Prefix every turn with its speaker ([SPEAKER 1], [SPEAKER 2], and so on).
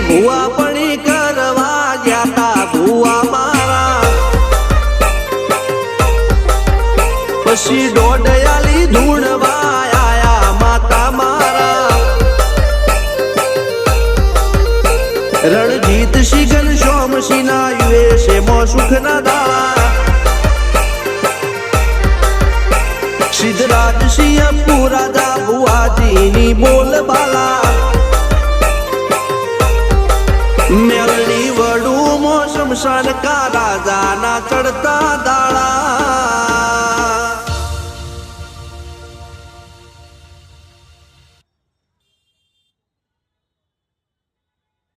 [SPEAKER 1] ભુવા પણી કરવા જાતા ભુવા મારા પછી ડોડયાલી ધૂણવા આયા માતા મારા રણજીત સિંહ ઘનશ્યામ સિંહ ના યુએસે મો સુખ ના દાળા સિદ્ધરાજ સિંહ પુરાજા ભુવાજીની બોલ બાલા મેલની વડું મો શમશાન કા રાજાના ચડતા દાળા